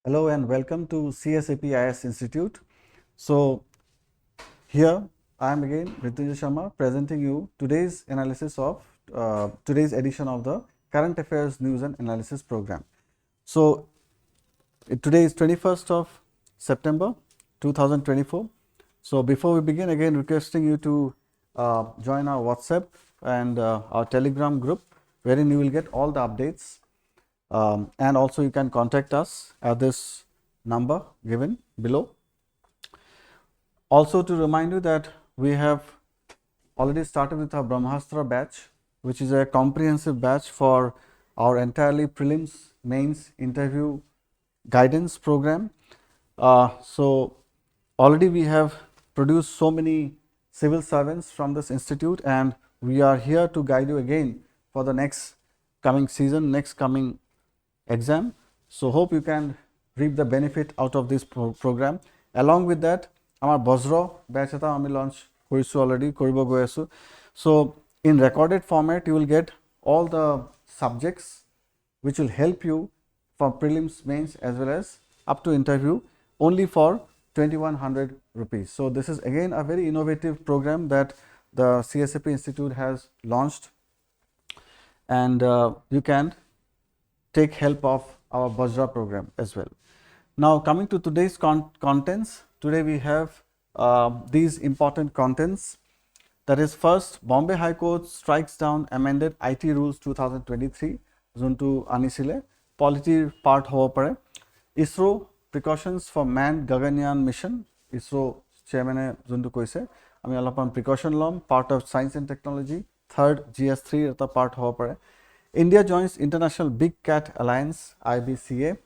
Hello and welcome to CSAPIS Institute. So here I am again Ritunjay Sharma presenting you today's analysis of today's edition of the Current Affairs News and Analysis program. So today is 21st of September 2024. So before we begin, again requesting you to join our WhatsApp and our Telegram group, wherein you will get all the updates. And also you can contact us at this number given below. Also to remind you that we have already started with our Brahmastra batch, which is a comprehensive batch for our entirely prelims, mains, interview guidance program. So already we have produced so many civil servants from this institute, and we are here to guide you again for the next coming season, next coming exam. So hope you can reap the benefit out of this program. Along with that, our VAJRA batch eta ami launch korisu already, koribo goi asu. So in recorded format, you will get all the subjects which will help you for prelims, mains as well as up to interview, only for 2100 rupees. So this is again a very innovative program that the CSAP Institute has launched, and you can take help of our VAJRA program as well. Now coming to today's contents, today we have these important contents. That is, first, Bombay High Court strikes down amended IT rules 2023, juntu anisile, polity part hobo pare. ISRO precautions for manned Gaganyaan mission, ISRO chairman juntu koise, ami alapan precaution lom, part of science and technology. Third, GS3 eta part hobo pare. India joins International Big Cat Alliance IBCA.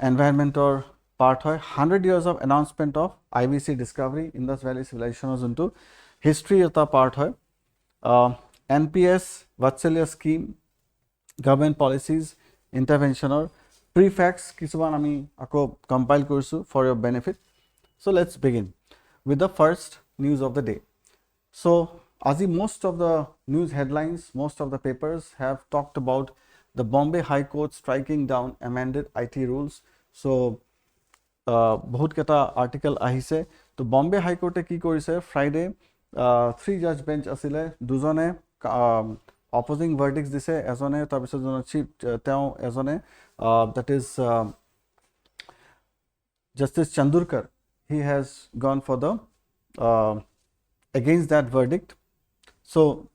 Environmental part hoy 100 years of announcement of IBC discovery, Indus Valley Civilization juntu history eta part hoy. NPS Vatsalya scheme, government policies, intervention or prefacts kisuman ami ako compile korisu for your benefit. So let's begin with the first news of the day. So as most of the news headlines, most of the papers have talked about the Bombay High Court striking down amended IT rules. So bahut keta article ahise. To Bombay High Court ki korise Friday 3 judge bench asile, dujone opposing verdicts dise, ezone tar pisot jono chief teo ezone, that is Justice Chandurkar, he has gone for the against that verdict. So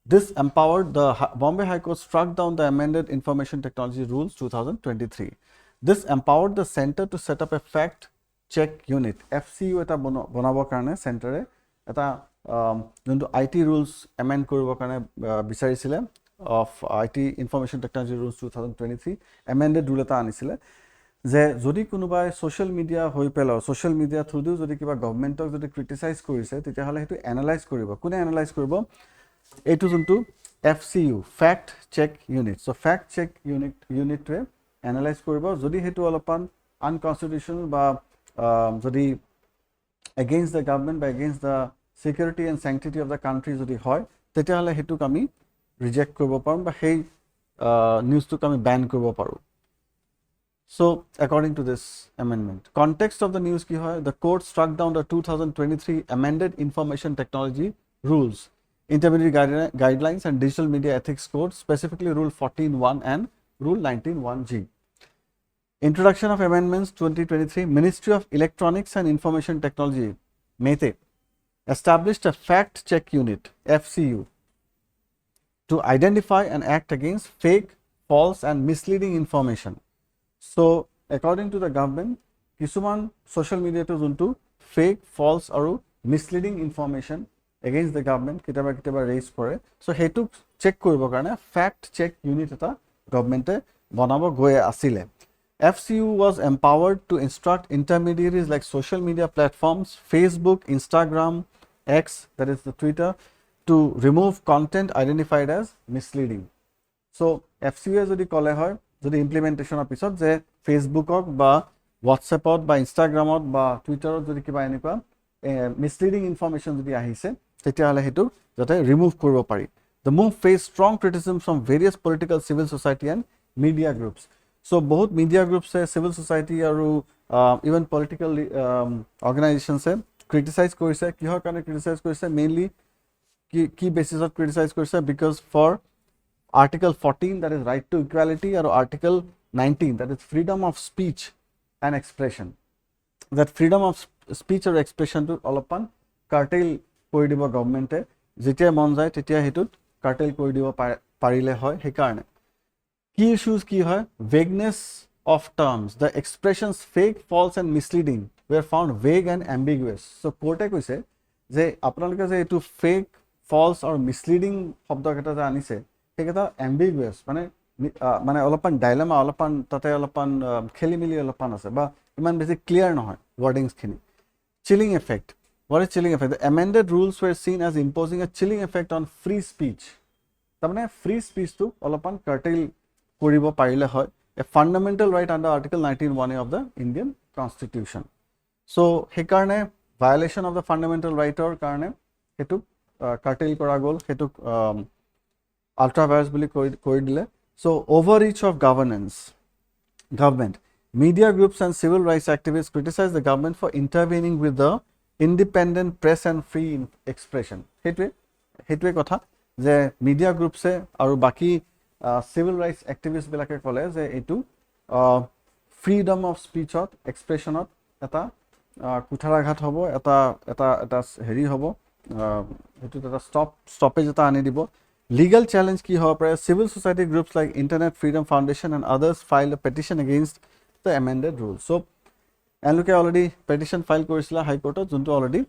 this empowered the Bombay High Court struck down the amended Information Technology Rules 2023. This empowered the center to set up a fact check unit. FCU eta bonabo karone center e eta juntu IT rules amend koribo karone bisarisile of IT Information Technology Rules 2023 amended rule eta anisile je jodi kunubai social media hoi pelo, social media through diu jodi kiba government ok jodi criticize korise tetia hale hetu analyze koribo. Kune analyze koribo? Etu juntu FCU, fact check unit. So fact check unit to analyze koribo jodi hetu alopan unconstitutional ba jodi against the government ba against the security and sanctity of the country jodi hoy tetia hale hetu kami reject koribo parom ba hei news to kami ban koribo paru. So according to this amendment, context of the news ki hoy, the court struck down the 2023 amended Information Technology Rules, Intermediary Guidelines and Digital Media Ethics Code, specifically Rule 14.1 and Rule 19.1G. Introduction of Amendments 2023, Ministry of Electronics and Information Technology, METE, established a fact check unit, FCU, to identify and act against fake, false and misleading information. So according to the government, kisuman social media to juntu fake, false or misleading information against the government kitaba raise kore. So hetu check koribo karone fact check unit eta government e banabo goye asile. FCU was empowered to instruct intermediaries like social media platforms, Facebook, Instagram, X, that is the Twitter, to remove content identified as misleading. So FCU jodi kole hoy যদি ইমপ্লিমেন্টেশনৰ পিছত যে ফেসবুকক বা হোৱাটছএপত বা ইনষ্টাগ্ৰামত বা টুইটাৰত যদি কিবা এনেকুৱা মিসলিডিং ইনফৰমেশন যদি আহিছে তেতিয়া হলে হেতু যাতে ৰিমুভ কৰিব পাৰি. The move faced strong criticism from various political, civil society and media groups. So both media groups, civil society, or even political organizations criticize কৰিছে কিহৰ কাৰণে criticize কৰিছে mainly key basis of criticize কৰিছে because for Article 14, that is right to equality, or Article 19, that is freedom of speech and expression, that freedom of speech or expression to অলপমান curtail কৰি দিব গভৰ্ণমেণ্টে যেতিয়া মন যায় তেতিয়া হেতুত curtail কৰি দিব পাৰিলে হয় সেইকাৰণে key issues কি হয় vagueness of terms, the expressions fake, false and misleading were found vague and ambiguous. So কোৰ্টে কৈছে যে আপোনালোকে যে এটো fake, false or misleading শব্দ কেইটা যে আনিছে সেইকেইটা ambiguous মানে অলপমান ডাইলেমা অলপমান তাতে অলপমান খেলিমেলি অলপমান আছে বা ইমান বেছি ক্লিয়াৰ নহয় wordings খিনি chilling effect. What is chilling effect? The amended rules were seen as imposing a chilling effect on free speech. তাৰমানে free speech to অলপমান curtail কৰিব পাৰিলে হয় a fundamental right under Article 19(1)(a) of the Indian Constitution. So সেইকাৰণে violation of the fundamental right or কাৰণে হেতু curtail কৰা গ'ল হেতু ultra vires বুলি কৰি দিলে. So overreach of government, media groups and civil rights activists criticize the government for intervening with the independent press and free expression. হেতুৱে কথা যে media groups আৰু বাকি civil rights activists বিলাকে ক'লে যে এটো freedom of speech ত expression ত এটা কুঠাৰাঘাত হ'ব এটা হেৰি হ'ব হেতু এটা stoppage এটা আনি দিব. Legal challenge ki ho pare civil society groups like Internet Freedom Foundation and others filed a petition against the amended rules. So eloke already petition file korisila high court junto already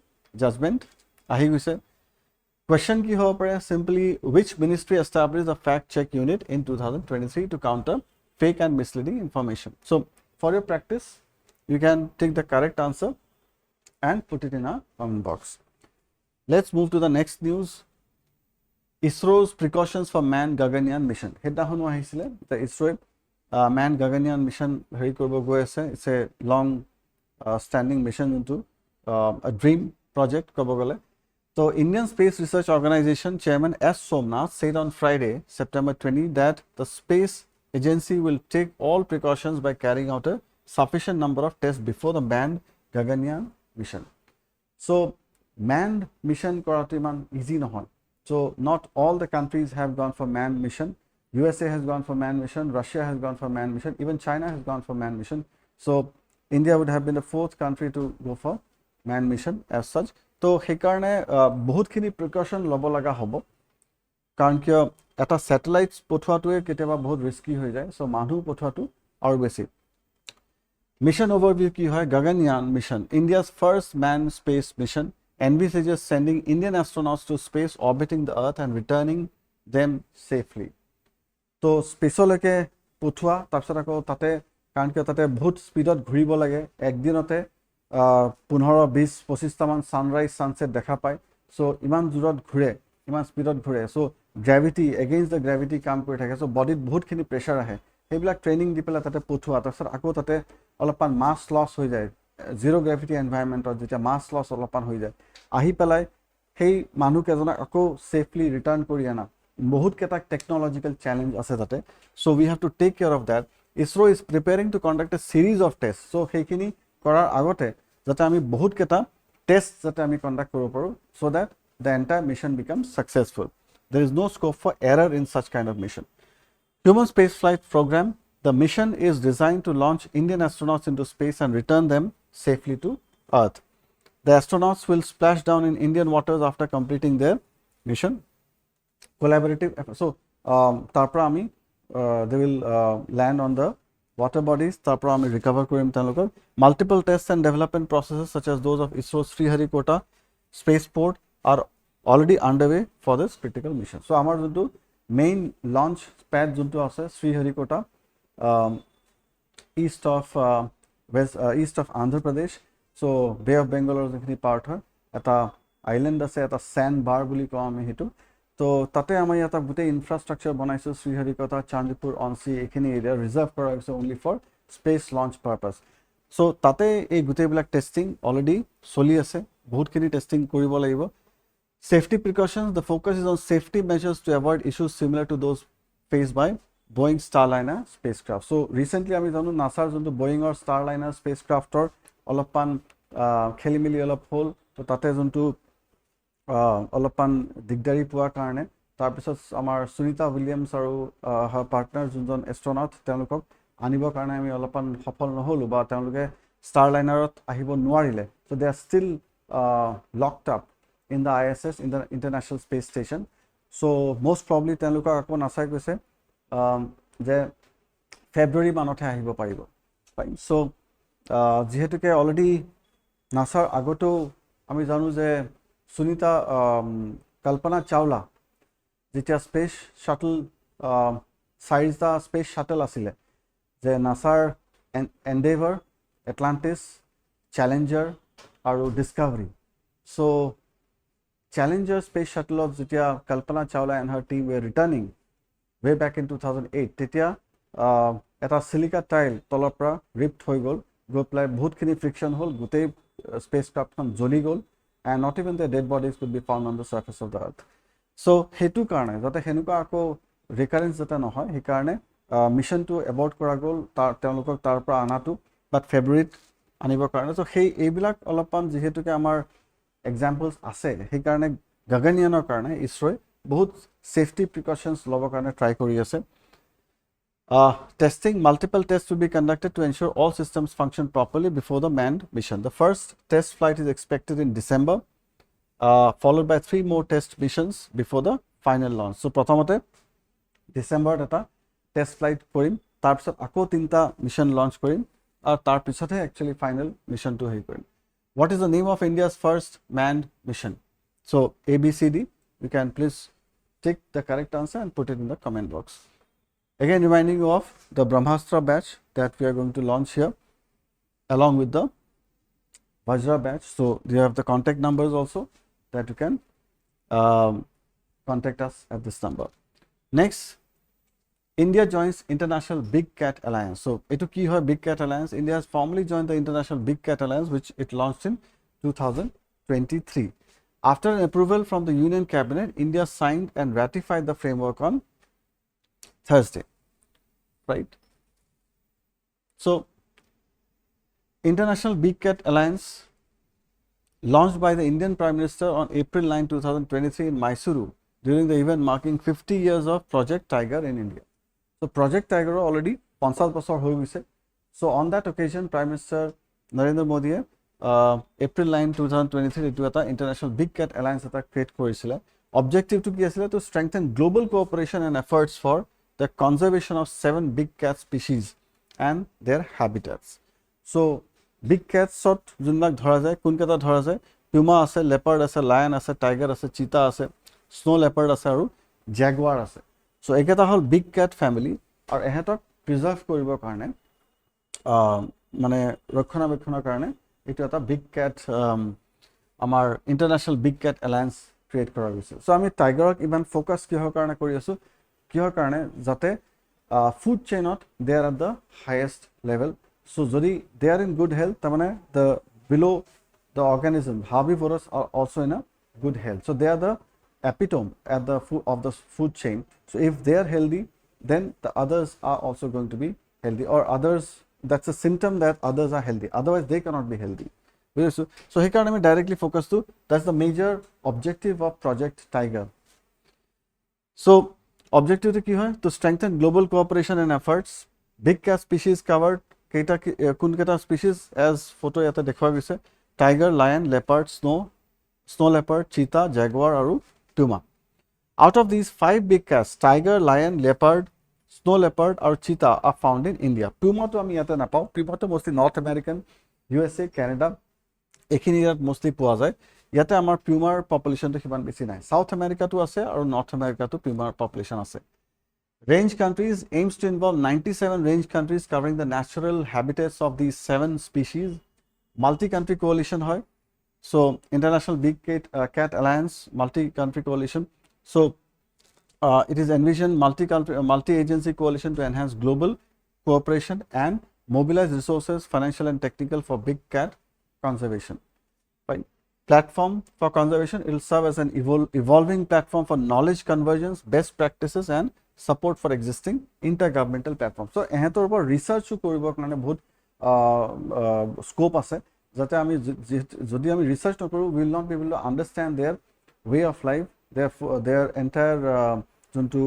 judgment ahi goise. Question ki ho pare simply which ministry established a fact check unit in 2023 to counter fake and misleading information. So for your practice you can take the correct answer and put it in a comment box. Let's move to the next news. ISRO's precautions for manned Gaganyaan mission. Hedahonu ahisile the ISRO manned Gaganyaan mission heri koribo goi ase. It's a long standing mission into a dream project kobo gole. So Indian Space Research Organization Chairman S. Somnath said on Friday, September 20, that the space agency will take all precautions by carrying out a sufficient number of tests before the manned Gaganyaan mission. So manned mission koratu iman easy nohoy. So not all the countries have gone for manned mission. USA has gone for manned mission, Russia has gone for manned mission, even China has gone for manned mission. So India would have been the fourth country to go for manned mission as such. So he karone bahut khini precaution lobo laga hobo karon kyo eta satellites pothuatu keteba bahut risky hoy jay. So manu pothuatu aru beshi. Mission overview ki hoy Gaganyaan mission, India's first manned space mission, envisages sending Indian astronauts to space, orbiting the Earth and returning them safely. So space leke puthua tarpisot ako tate karon ke tate bahut speed ot ghuribo lage ekdinote 15-20-25 ta man sunrise sunset dekha pai. So iman durot ghure iman speed ot ghure. So gravity against the gravity kam kori thake. So body bahut khini pressure ahe hebilak training di pela tate puthua tarpisot ako tate olopan mass loss hoy jay. Zero gravity environment or jeta mass loss olopan hoy jay ahi pelai hei manu kejona ako safely return kori ana bahut keta technological challenge ase tate. So we have to take care of that. ISRO is preparing to conduct a series of tests. So heikini korar agote jate ami bahut keta tests jate ami conduct koribo paru so that the entire mission becomes successful. There is no scope for error in such kind of mission. Human space flight program, the mission is designed to launch Indian astronauts into space and return them safely to Earth. The astronauts will splash down in Indian waters after completing their mission. Collaborative effort. So tarpora ami they will land on the water bodies. Tarpora ami recover korim talokor. Multiple tests and development processes such as those of ISRO's Sriharikota spaceport are already underway for this critical mission. So amar juntu main launch pad juntu ase Sriharikota east of Andhra Pradesh. So Bay of Bengal or the part hoy eta island ase eta sandbar boli ko ami hetu. So tate amai eta gute infrastructure banaisu Sriharikota Chandipur Onsi ekhini area reserve kora hoise only for space launch purpose. So tate ei gute bilak testing already soli ase bahut khini testing koribo lagibo. Safety precautions, the focus is on safety measures to avoid issues similar to those faced by Boeing Starliner spacecraft. So recently আমি জানো নাসাৰ যোনটো Boeing or Starliner spacecraftor অলপমান খেলিমেলি অলপ হ'ল তো তাতে যোনটো অলপমান দিগদাৰি পোৱাৰ কাৰণে তাৰপিছত আমাৰ সুনিতা উইলিয়ামছ আৰু পাৰ্টনাৰ যোনজন এষ্ট্ৰনট তেওঁলোকক আনিবৰ কাৰণে আমি অলপমান সফল নহ'লো বা তেওঁলোকে Starlinerত আহিব নোৱাৰিলে. So they are still locked up in the ISS, in the International Space Station. So most probably তেওঁলোকক আকৌ নাচাই কৈছে যে ফেব্ৰুৱাৰী মানতহে আহিব পাৰিব. So যিহেতুকে অলৰেডি নাসাৰ আগতো আমি জানো যে সুনিতা কল্পনা চাওলা যেতিয়া স্পেচ শাটল চাৰিটা স্পেচ শাটল আছিলে যে নাসাৰ এন্ডেভাৰ, এটলান্টিছ, চেলেঞ্জাৰ আৰু discovery. So Challenger space shuttle of যেতিয়া Kalpana Chawla and her team were returning way back in 2008 তেতিয়া এটা সিলিকা টাইল তলৰ পৰা ৰিপ্ট হৈ গ'ল, গৈ পেলাই বহুতখিনি ফ্ৰিকশ্যন হ'ল, গোটেই স্পেচ ক্ৰাফ্টখন জ্বলি গ'ল and not even the dead bodies could be found on the surface of the earth. So সেইটো কাৰণে যাতে সেনেকুৱা আকৌ ৰিকাৰেঞ্চ যাতে নহয় সেইকাৰণে মিছনটো এবৰ্ট কৰা গ'ল তেওঁলোকক তাৰ পৰা আনাটো বাট ফেব্ৰুৱাৰীত আনিবৰ কাৰণে. চ' সেই এইবিলাক অলপমান যিহেতুকে আমাৰ এক্সাম্পলছ আছে সেইকাৰণে গগনয়ানৰ কাৰণে ইছৰোই বহুত সেফটি প্ৰিকশ্যনছ ল'বৰ কাৰণে ট্ৰাই কৰি আছে. Testing, multiple tests will be conducted to ensure all systems function properly before the manned mission. The first test flight is expected in December, followed by 3 more test missions before the final launch. So প্ৰথমতে ডিসেম্বৰত এটা test flight কৰিম, তাৰপিছত আকৌ 3টা mission launch কৰিম আৰু তাৰপিছতহে actually final মিছনটো হেৰি কৰিম. What is the name of India's first manned mission? So ABCD, you can please tick the correct answer and put it in the comment box. Again, reminding you of the Brahmastra batch that we are going to launch here along with the VAJRA batch. So you have the contact numbers also that you can contact us at this number. Next, India joins International Big Cat Alliance. So etu ki hoy Big Cat Alliance? India has formally joined the International Big Cat Alliance, which it launched in 2023. After an approval from the Union Cabinet, India signed and ratified the framework on Thursday, right? So International Big Cat Alliance launched by the Indian Prime Minister on April 9, 2023 in Mysuru during the event marking 50 years of Project Tiger in India. So Project Tiger already 50 বছৰ হৈ গৈছে. So on that occasion Prime Minister Narendra Modi April 9, 2023 এটো এটা International Big Cat Alliance এটা create কৰিছিলে. Objective to কি আছিল? To strengthen global cooperation and efforts for the conservation of 7 big cat species and their habitats. So big cats sort যোনবিলাক ধৰা যায় কোনকেইটা ধৰা যায়? Puma আছে, leopard আছে, lion আছে, tiger আছে, cheetah আছে, snow leopard আছে আৰু jaguar আছে. So একেটা হল big cat family আৰু এহেতক প্ৰিজাৰ্ভ কৰিবৰ কাৰণে মানে ৰক্ষণাবেক্ষণৰ কাৰণে এটো এটা big cat আমাৰ international big cat alliance create কৰা হৈছে. So আমি টাইগাৰক ইমান ফোকাস কিহৰ কাৰণে কৰি আছো? কিহৰ কাৰণে যাতে ফুড চেইনত they are at the highest level. So যদি they are in good health তাৰমানে the below the organism herbivorous are also in a good health. So they are the epitome at the food chain. So if they are healthy, then the others are also going to be healthy, or others, that's a symptom that others are healthy, otherwise they cannot be healthy. So here can I directly focus to, that's the major objective of Project Tiger. So objective ki hai? To strengthen global cooperation and efforts. Big cat species covered keita kun keta species as photo yata dekhwa gise: tiger, lion, leopard, snow leopard, cheetah, jaguar aru puma. Out of these 5 big cats, tiger, lion, leopard, snow leopard or cheetah are found in India. Puma to ami yate napao. Puma to mostly North American, USA, Canada ekhini yat mostly poa jay. Yate amar pumar population to himan beshi nai. South America to ase aru North America to pumar population ase. Range countries aims to involve 97 range countries covering the natural habitats of these 7 species. Multi-country coalition hoy. So International Big Cat Alliance, multi-country coalition. So it is envisioned multi-agency coalition to enhance global cooperation and mobilize resources, financial and technical, for big cat conservation. Fine. Platform for conservation, it will serve as an evolving platform for knowledge convergence, best practices and support for existing intergovernmental platform. So এহেতৰ ওপৰত research কৰিবৰ কাৰণে বহুত scope আছে যাতে আমি যদি আমি research নকৰো we will not be able to understand their way of life, their entire যোনটো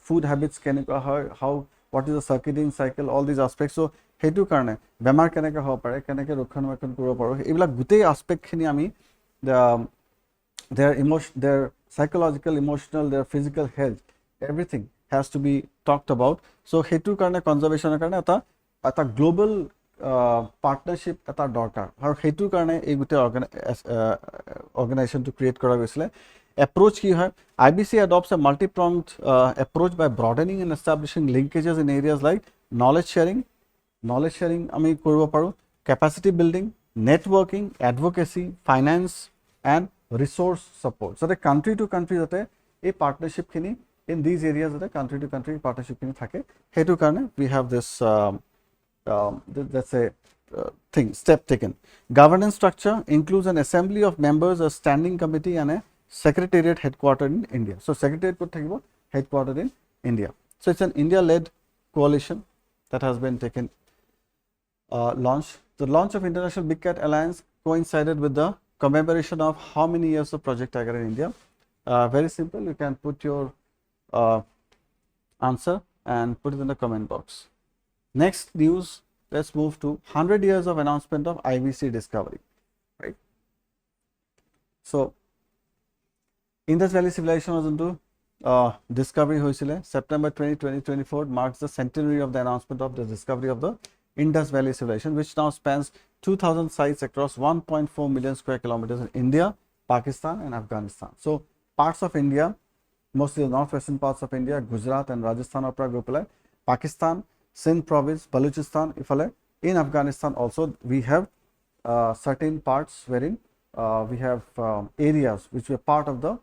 food habits কেনেকুৱা হয়, how what is the circadian cycle, all these aspects. So হেতু কাৰণে বেমাৰ কেনেকৈ হ'ব পাৰে, কেনেকৈ ৰক্ষণাবেক্ষণ কৰিব পাৰো, এইবিলাক গোটেই aspect খিনি আমি their psychological, emotional, their physical health, everything has to be talked about. So hetu karone conservation karone eta global partnership eta dorkar aru hetu karone ei gute organization to create kora goisile. Approach ki hoy, IBC adopts a multi-pronged approach by broadening and establishing linkages in areas like knowledge sharing ami koribo paru, capacity building, networking, advocacy, finance and resource support. So the country to country jate a partnership khini in these areas jate country to country partnership khini thake, hetu karone we have this that's a step taken. Governance structure includes an assembly of members, a standing committee and a secretariat headquartered in India. So secretariat could thakibo headquartered in India. So it's an India led coalition that has been taken launched. The launch of International Big Cat Alliance coincided with the commemoration of how many years of Project Tiger in India. Very simple, you can put your answer and put it in the comment box. Next news, let's move to 100 years of announcement of IBC discovery, right? So Indus Valley civilization was into discovery hoisile. September 2024 marks the centenary of the announcement of the discovery of the Indus Valley civilization, which now spans 2,000 sites across 1.4 million square kilometers in India, Pakistan and Afghanistan. So parts of India, mostly the northwestern parts of India, Gujarat and Rajasthan opera group, Pakistan, Sindh province, Balochistan, ifale. In Afghanistan also we have certain parts wherein we have areas which were part of the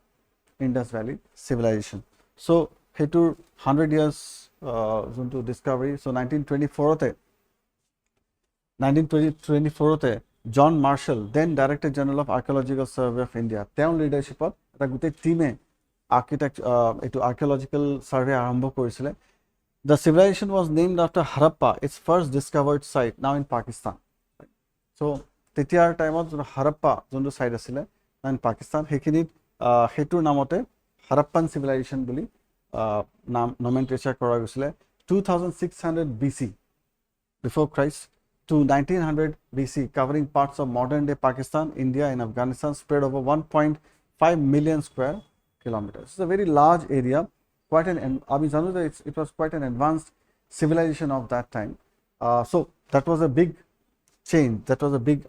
Indus Valley civilization. So hetu 100 years to discovery. So 1924 John Marshall, then Director General of Archaeological Survey of India, তেওঁৰ leadership এটা গোটেই টিমে archaeological survey আৰম্ভ কৰিছিলে. The civilization was named after Harappa, its first discovered site, now in Pakistan. So তেতিয়াৰ টাইমত Harappa যোনটো site আছিলে in Pakistan, হেখিনিত হেতুৰ নামতে Harappan civilization বুলি নাম nomenclature কৰা গৈছিলে. 2600 BC before Christ to 1900 BC, covering parts of modern day Pakistan, India and Afghanistan, spread over 1.5 million square kilometers. It's a very large area, quite an it was quite an advanced civilization of that time. So that was a big change,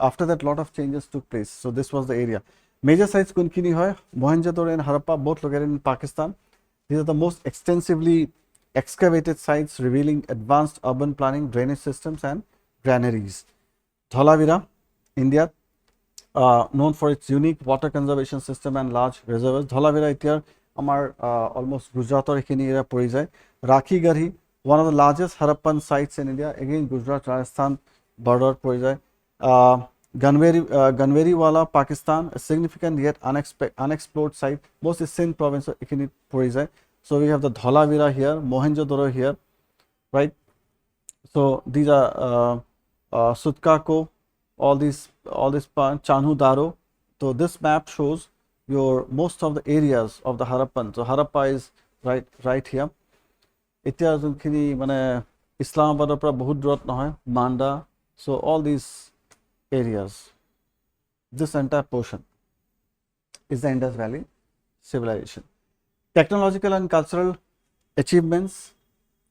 after that lot of changes took place. So this was the area. Major sites kunkini hoy, Mohenjo-daro and Harappa, both located in Pakistan. These are the most extensively excavated sites revealing advanced urban planning, drainage systems and granaries. Dhalavira, India, known for its unique water conservation system and large reservoirs. Dhalavira itiar amar almost Gujarator ekhini area pori jay. Rakhigarhi, one of the largest Harappan sites in India, again Gujarat Rajasthan border pori jay. Ganveriwala, Pakistan, a significant yet unexplored site, mostly Sindh province ekhini pori jay. So we have the Dhalavira here, Mohenjo-daro here, right? So these are Sutkako, all this Chanhu Daro. So this map shows your most of the areas of the Harappan. So Harappa is right here. Etia junkhini mane Islamabad pora bahut durat nohoy, Manda. So all these areas, this entire portion is the Indus Valley civilization. Technological and cultural achievements.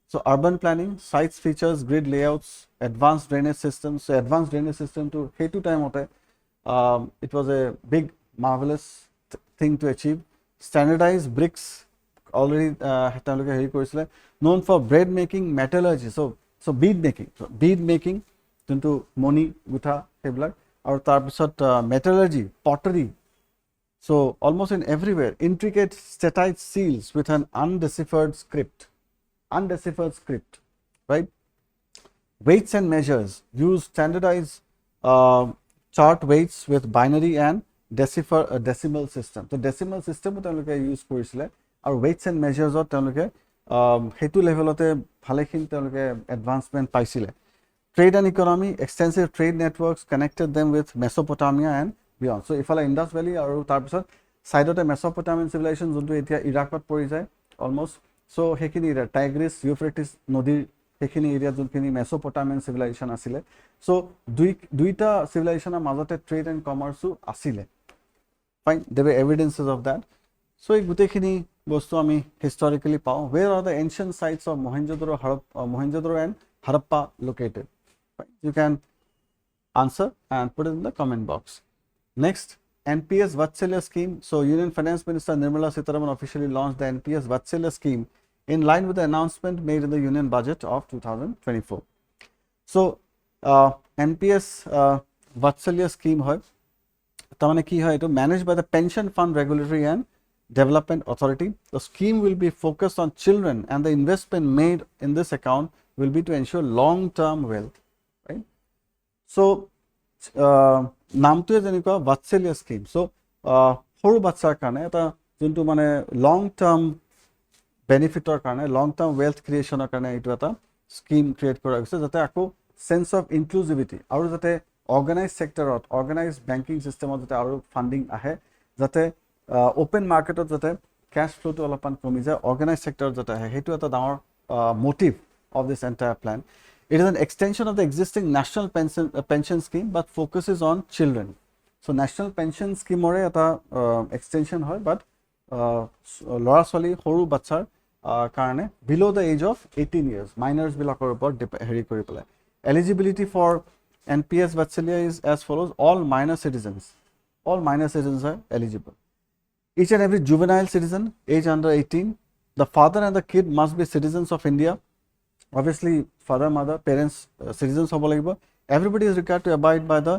So urban planning, sites, features, grid layouts, advanced drainage systems. So advanced drainage system to hetu time hote, it was a big marvelous thing to achieve. Standardized bricks, already known for bread making, metallurgy. So bead making into moni gutha heblag, or tar pisot metallurgy, pottery. So almost in everywhere, intricate statite seals with an undeciphered script, right? Weights and measures, use standardized chart weights with binary and decimal system. So decimal system use korisile, or weights and measures or সেইটো লেভেলতে ভালেখিনি তেওঁলোকে advancement পাইছিলে trade and economy extensive trade networks connected them with Mesopotamia and beyond so' ইফালে Indus valley আৰু তাৰপিছত ছাইডতে মেছ'পটামিয়ান civilisation যোনটো এতিয়া ইৰাকত পৰি যায় অলমষ্ট চ' সেইখিনি এৰিয়া টাইগ্ৰিছ ইউফ্ৰেটিছ নদীৰ সেইখিনি এৰিয়াত যোনখিনি মেছ'পটামিয়ান চিভিলাইজেশ্যন আছিলে চ' দুইটা চিভিলাইজেশ্যনৰ মাজতে ট্ৰেড এণ্ড কমাৰ্চো আছিলে fine the way evidences of that so' এই গোটেইখিনি বস্তু আমি হিষ্টৰিকেলি পাওঁ where are the ancient sites of Mohenjodaro and Harappa located you can answer and put it in the comment box. Next, NPS Vatsalya scheme. So Union Finance Minister Nirmala Sitharaman officially launched the NPS Vatsalya scheme in line with the announcement made in the Union budget of 2024. So NPS Vatsalya scheme hoy tamane ki hoy to managed by the Pension Fund Regulatory and Development Authority. The scheme will be focused on children and the investment made in this account will be to ensure long term wealth. So নামটোৱে যেনেকুৱা ভাটচেলিয়া scheme চ' সৰু বাচ্চাৰ কাৰণে এটা যোনটো মানে long term বেনিফিটৰ কাৰণে long term wealth ক্ৰিয়েশ্যনৰ কাৰণে এইটো এটা স্কিম ক্ৰিয়েট কৰা হৈছে যাতে আকৌ চেন্স অফ ইনক্লুজিভিটি আৰু যাতে অৰ্গেনাইজ ছেক্টৰত অৰ্গেনাইজ বেংকিং ছিষ্টেমত যাতে আৰু ফাণ্ডিং আহে যাতে অ'পেন মাৰ্কেটত যাতে কেছ ফ্ল'টো অলপমান কমি যায় অৰ্গেনাইজ ছেক্টৰত যাতে আহে সেইটো এটা ডাঙৰ motive of this entire plane It is an extension of the existing national pension scheme but focuses on children. So national pension scheme ore eta extension hoy but lora swali horu bachar karone below the age of 18 years minors bilakor upor heri kori pala eligibility for NPS Vatsalya is as follows all minor citizens are eligible each and every juvenile citizen age under 18 the father and the kid must be citizens of India obviously father mother parents citizens hobo lagibo everybody is required to abide by the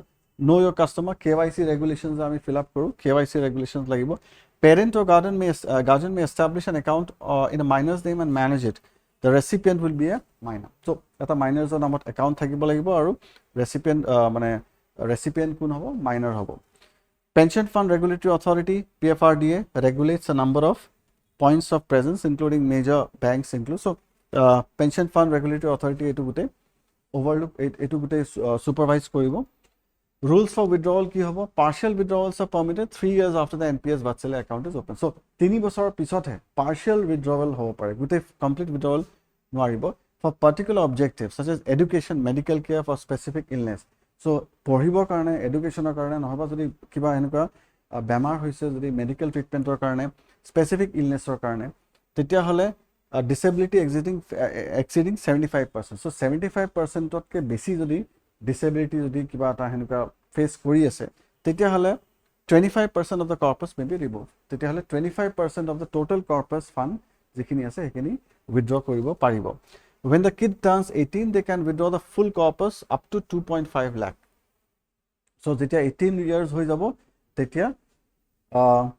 know your customer KYC regulations ami fill up koru KYC regulations lagibo parent or guardian may establish an account in a minor's name and manage it the recipient will be a minor so eta minors or namot account thakibo lagibo aru recipient mane recipient kun hobo minor hobo pension fund regulatory authority PFRDA regulates a number of points of presence including major banks include so Pension Fund Regulatory Authority etu gute overlook etu gute supervise koribo rules for withdrawal ki hobo partial withdrawals are permitted 3 years after the NPS Vatsalya account is open so 3 বছৰ পিছতহে partial withdrawal hobo pare gute complete withdrawal নোৱাৰিব for particular objectives such as education medical care for specific illness so পঢ়িবৰ কাৰণে এডুকেশ্যনৰ কাৰণে নহবা যদি কিবা এনেকুৱা বেমাৰ হৈছে যদি মেডিকেল ট্ৰিটমেন্টৰ কাৰণে স্পেসিফিক ইলনেছৰ কাৰণে তেতিয়া হলে disability exceeding 75% so 75% তকে বেছি যদি disability যদি কিবা এটা হেনুকা ফেস কৰি আছে তেতিয়া হলে 25% of the corpus may be removed তেতিয়া হলে 25% of the total corpus fund যিখিনি আছে সেইখিনি withdraw কৰিব পাৰিব when the kid turns 18 they can withdraw the full corpus up to 2.5 lakh so যেতিয়া 18 years হৈ যাব তেতিয়া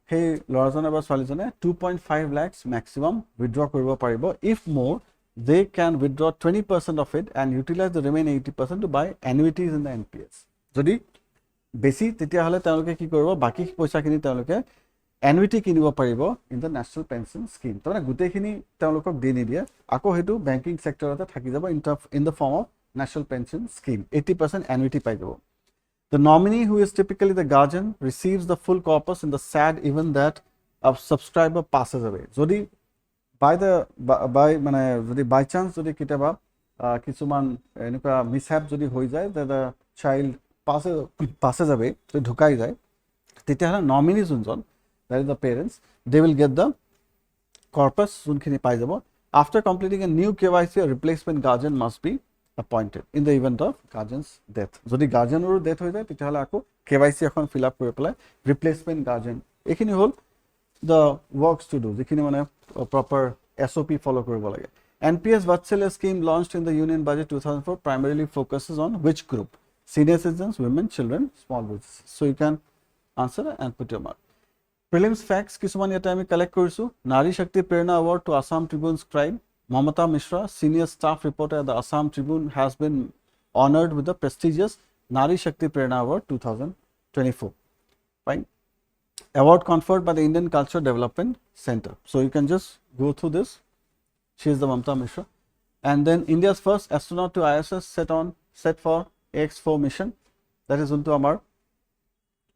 hey লৰাজনে বা ছোৱালীজনে 2.5 lakhs maximum withdraw কৰিব পাৰিব if more they can withdraw 20% of it and utilize the remaining 80% to buy annuities in the NPS যদি বেছি তেতিয়া হলে তেওঁলোকে কি কৰিব বাকি পইচাখিনি তেওঁলোকে annuity কিনিব পাৰিব in the national pension scheme তো মানে গুটেখিনি তেওঁলোকক দি নিদিয়ে আকৌ হেতু banking sectorতে থাকি যাব in the form of national pension scheme 80% annuity পাই যাব The nominee, who is typically the guardian, receives the full corpus in the sad event that a subscriber passes away. Jodi by chance jodi kitaba kisuman enuka mishap jodi hoi jay that the child passes away so dhukai jay tetia hala nominee junjon that is the parents they will get the corpus junkhini pai jabo after completing a new KYC a replacement guardian must be appointed in the event of guardian's death jodi guardian or death hoy jay tete hala ako KYC ekhon fill up kori pela replacement guardian ekhini hol the works to do jekhini mane proper SOP follow koribo lage NPS Vatsalya scheme launched in the union budget 2004 primarily focuses on which group senior citizens women children small businesses so you can answer and put your mark prelims facts kisuman yata ami collect korisu Nari Shakti Prerna award to Assam Tribune scribe Mamata Mishra, senior staff reporter at the Assam Tribune, has been honored with the prestigious Nari Shakti Prerna Award 2024. Fine. Award conferred by the Indian Culture Development Center. So you can just go through this She is the Mamta Mishra. And then India's first astronaut to ISS set for AX4 mission. That is unto Amar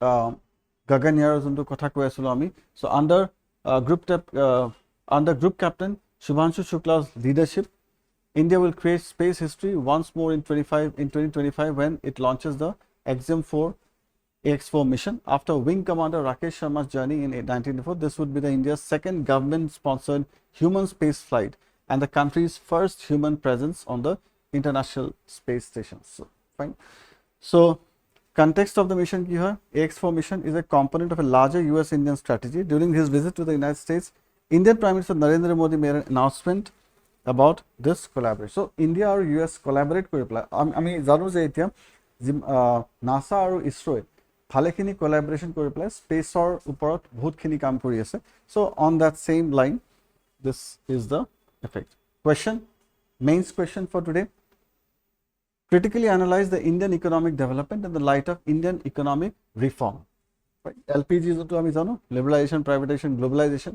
Gaganyar unto Kotha koi asilo ami. So under group captain Shubhanshu Shukla's leadership, India will create space history once more in 2025 when it launches the Axiom 4 AX4 mission. After Wing Commander Rakesh Sharma's journey in 1984, this would be the India's second government-sponsored human space flight and the country's first human presence on the International Space Station. So, fine. So, context of the mission here, AX4 mission is a component of a larger US-Indian strategy. During his visit to the United States, Indian Prime Minister Narendra Modi made an announcement about this collaboration. So, India or US collaborate kori pela. Ami janu je etia NASA aru ISRO ভালেখিনি collaboration কৰি পেলাই স্পেচৰ ওপৰত বহুতখিনি কাম কৰি আছে so on that same line this is the effect mains question for today critically analyze the Indian economic development in the light of Indian economic reform right LPG to ami jano liberalization privatization globalization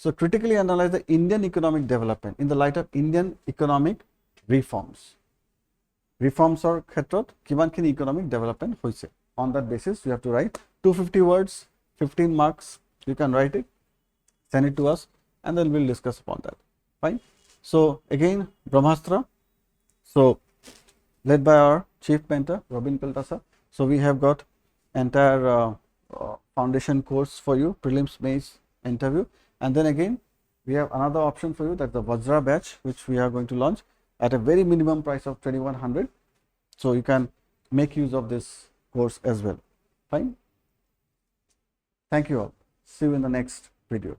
so critically analyze the Indian economic development in the light of Indian economic reforms or khetrot kimankhini economic development hoise on that basis you have to write 250 words 15 marks you can write it send it to us and then we'll discuss upon that fine so again Brahmastra so led by our chief mentor Robin Peltasa so we have got entire foundation course for you prelims mains interview and then again we have another option for you that's the VAJRA batch which we are going to launch at a very minimum price of 2100 so you can make use of this course as well fine thank you all see you in the next video